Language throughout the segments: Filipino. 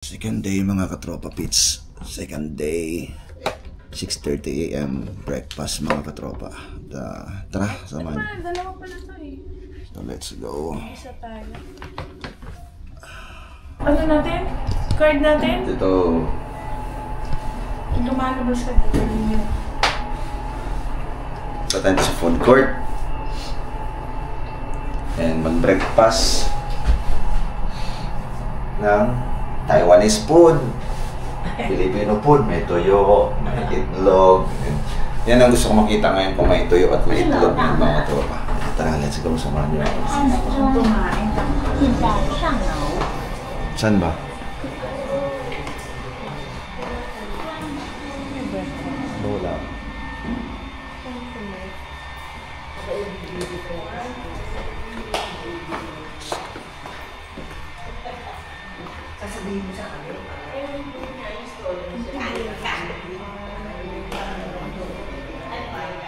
Second day mga katropa pits. Second day. 6:30 AM breakfast mga katropa. Tara, samahan. Dalawa pala to eh. So let's go. Isa tayo. Ano natin? Card natin? Ito. Lumalabas ka dito niyo. Patayin sa food court. And mag-breakfast ng Taiwanese food. Filipino food, may tuyo, may itlog. Yan ang gusto ko makita ngayon kung may tuyo at may itlog ng mga tropa. Tara, let's go, samahan niyo ako. Saan ba? Lola. Sasabihin mo sa kanya.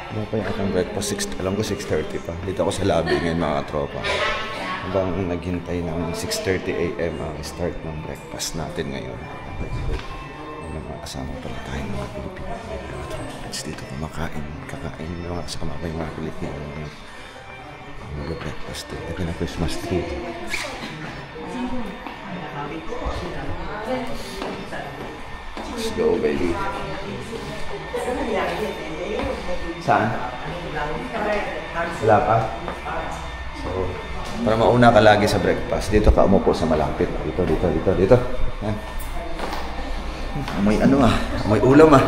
Ano pa yung aking breakfast? Alam ko 6:30 pa. Dito ako sa lobby ngayon mga tropa. Habang naghintay ng 6:30 AM ang start ng breakfast natin ngayon. May mga kasama pala tayo mga Pilipino. Dito kumakain. Kakain yung mga kasama pa yung mga Pilipino. Mag-breakfast dito. Ito na Christmas tree. Let's go, baby. Saan? Wala pa? So, para mauna ka lagi sa breakfast, dito ka umupo sa malapit. Dito. Yan. Amoy ano ah. Amoy ulam ah.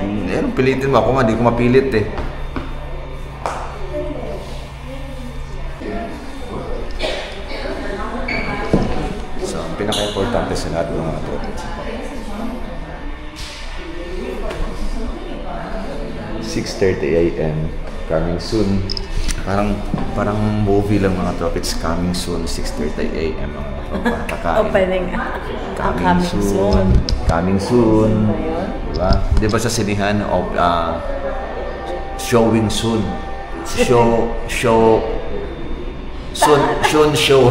Ayan, pilitin mo. Ako nga, di ko mapilit eh. So, ang pinaka-importante sa lahat ng mga tropa. 6:30 AM, coming soon. Parang movie lang mga tropa. It's coming soon, 6:30 AM mga tropa. Kakain. Opening. Coming soon. Coming soon. Diba? Diba sa sinihan, showing soon. Soon show. Showing soon.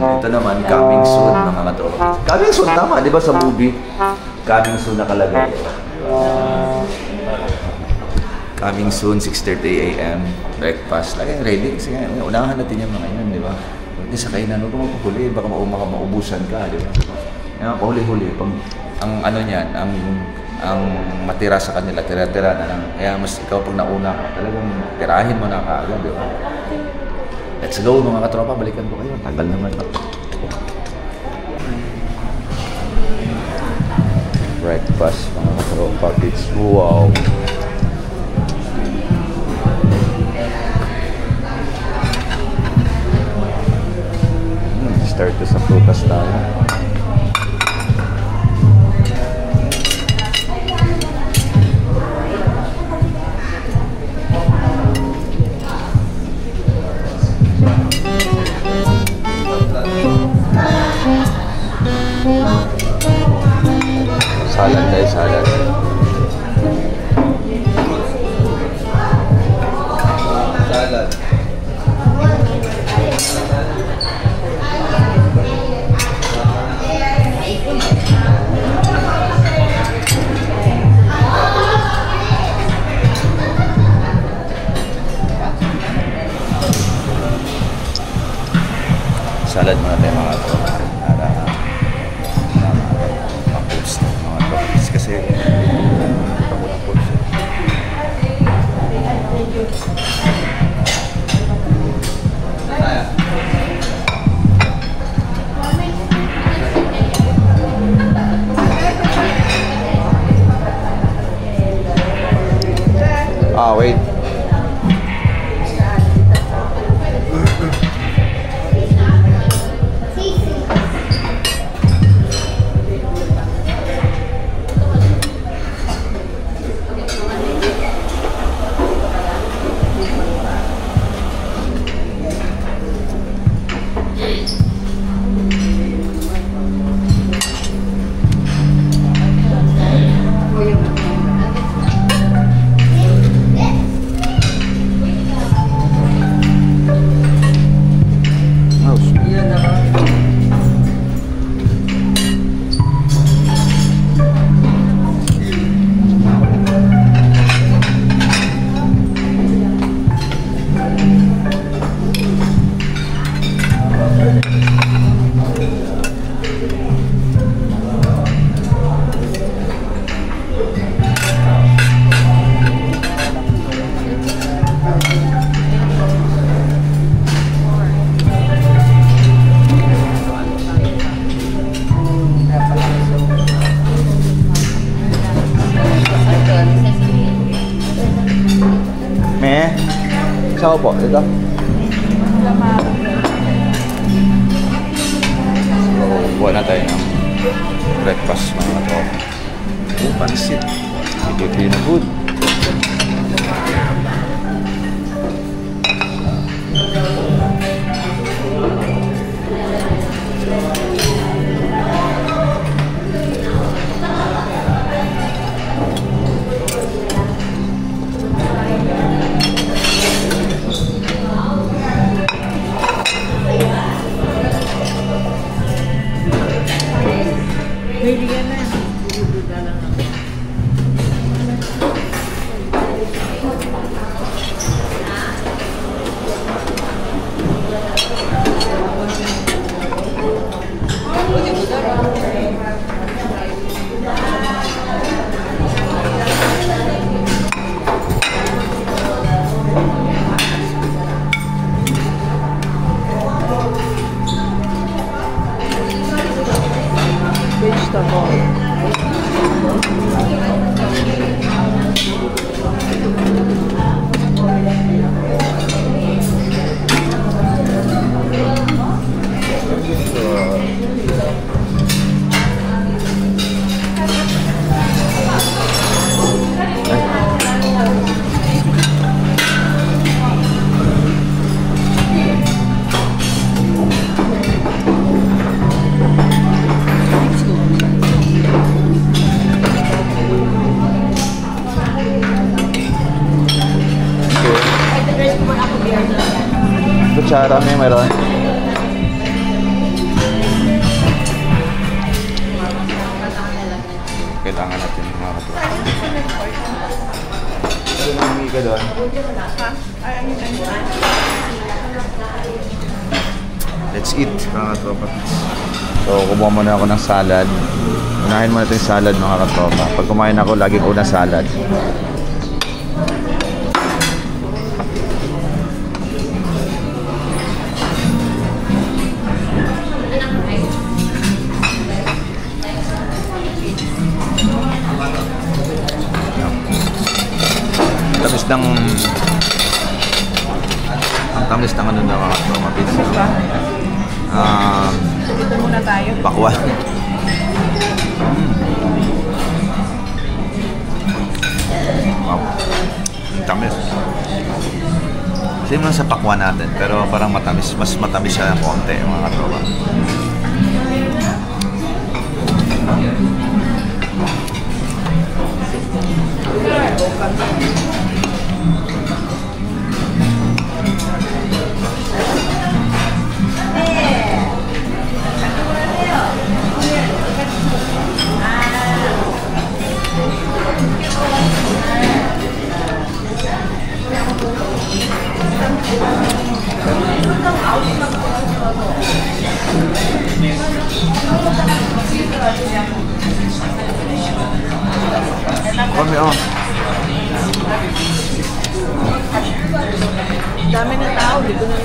Ito naman, coming soon mga katropa. Coming soon, tama, di ba sa movie? Coming soon nakalagay. Coming soon, 6:30 AM, breakfast. Lagay ready kasi unahan natin yung mga yan, di ba? Hindi sa kainan, huwag ka magpapuli, baka maubusan ka, di ba? Yan, pahuli-huli. Ang ano niyan, ang matira sa kanila, tira-tira na lang. Kaya mas ikaw pag nauna ka, talagang tirahin mo na kaagad, di ba? Let's go mga katropa, balikan ko kayo. Tagal naman pa. Breakfast mga katropa, it's wow. Start to sa prutas tayo. Salad guys, salad. Salad. Salad muna tayo mga tropa. Kasi pakulang po siya. Wait. Saan po? Ito? So, buwan na tayo ng breakfast mga tropa. Pansit. Filipino food. Kutsara may meron. Kailangan natin mga kapwa. Ano nang humingi ka doon? Let's eat mga katropa. So kumuha muna ako ng salad. Unahin muna natin yung salad mga katropa. Pag kumain ako, laging una salad. Ang tamis ng ano na mga pizza. Dito muna tayo. Pakwan. Wow. Tamis. Same lang sa pakwan natin, pero parang matamis. Mas matamis siya ng konti mga katropa. Kami Dami na tao, dito na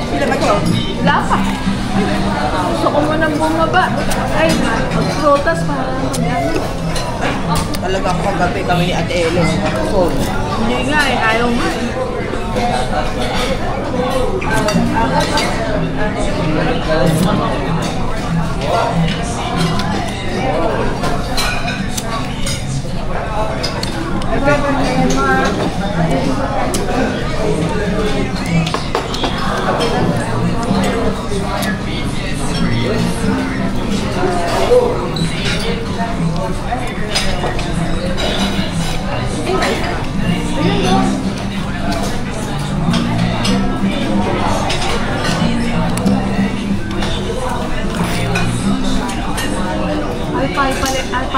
Sila ba ito? Wala pa. Gusto ko mo nang bumaba. Ay, mag-protas para mag-ano. Talagang paggabi kami ni Ate Ellen. So, Hindi nga eh, ayaw mo.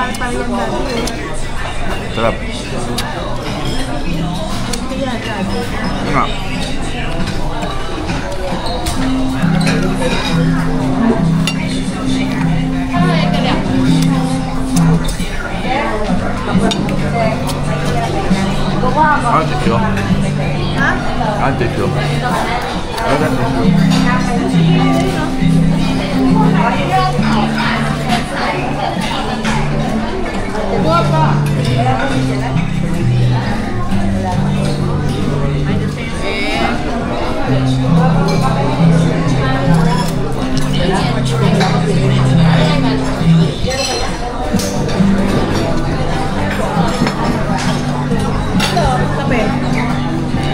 Alpal yan dati eh. sarap. Kaya dati. Nga. Ang tissue. Ha? Ang tissue.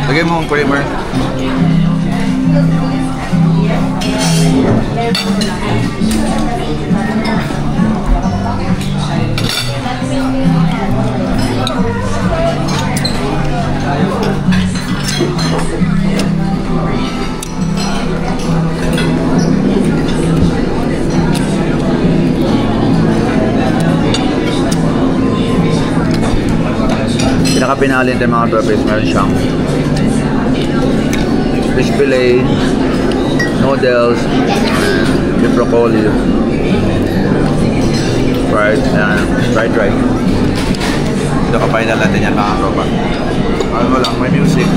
Lagay mo ang creamer. Pinaka-pinalin tayo mga burpees, meron siyang fish fillet, noodles, beef broccoli, fried rice. Ito ka-final natin yan mga tropa. Ano lang, may music.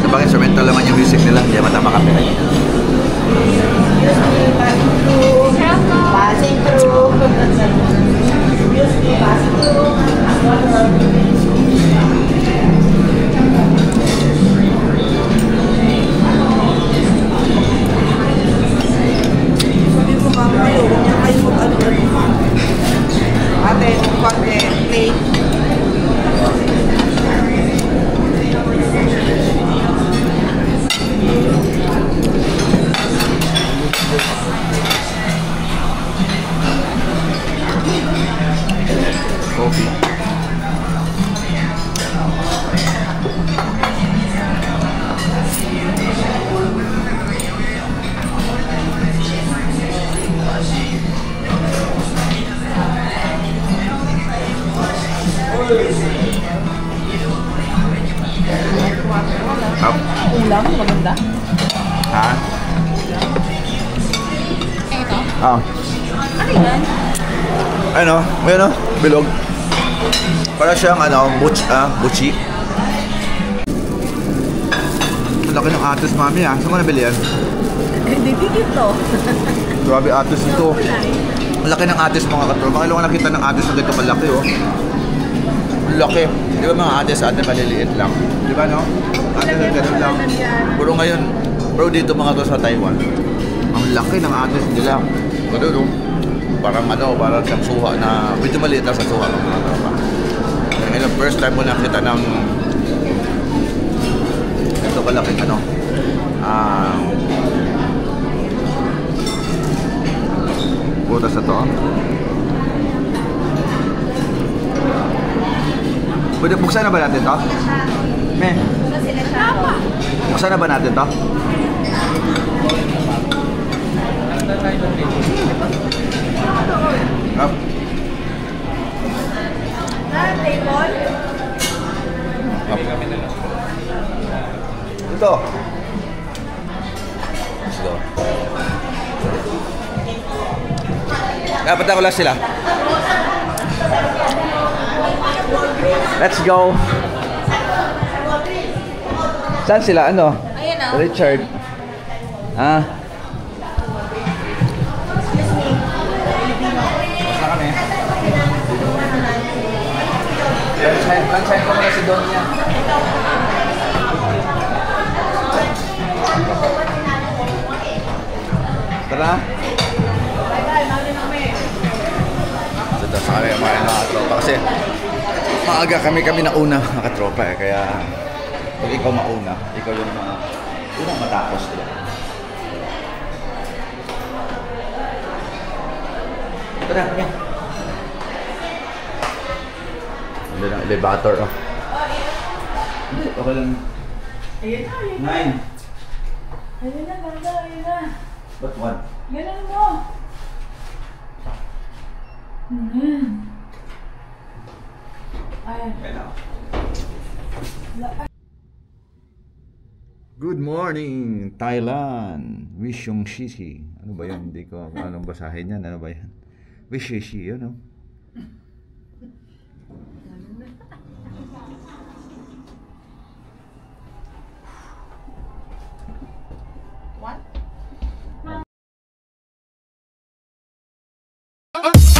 Sabang instrumental naman yung music nila, hindi matama copyright. Passing through. Passing through. Ate, konti, plate. Coffee. Ulam, maganda. Ha? Ito? Ah. Ano yan? Ano? May ano? Bilog. Para siyang ano, buchi. Ang laki ng atos, mami ah. Saan mo nabili yan? Hindi dito. Grabe atos ito. Ang laki ng atos mga katropa. Kailangan ko nakita ng atos na ganito kalaki oh. Ang laki. Di ba mga atos sa atin maliliit lang? Di ba no? Atos na ganun lang. Pero ngayon, bro dito mga to sa Taiwan. Ang laki ng atos nila. Ganun oh. Parang ano, parang siyang suha na medyo maliit lang sa suha ng mga tropa. Ngayon, first time mo nakita ng ito kalaking ano butas na to. Pwede buksan na ba natin to? Me? Buksan na ba natin to? Up. Ito. Let's go. Dapat ako lang sila. Let's go. Saan sila? Ano? Ayan o. Richard. Ah. Basta kami. Lunchtime ko muna si Donya. Tara. Ito sa kami mga tropa kasi maaga kami nauna mga tropa eh. Kaya pag ikaw mauna, ikaw yung unang matapos diba? Tara, kami. Hindi ng elevator oh. Hindi, okay lang. Ayun na. 9. Ayun na, ganda. Ayun na. Ba't 1? Ganun mo. Good morning, Thailand. Wishung Shishi. Ano ba yun? Hindi ko anong basahin yan. Ano ba yan? Wishishi, yun oh. Uh,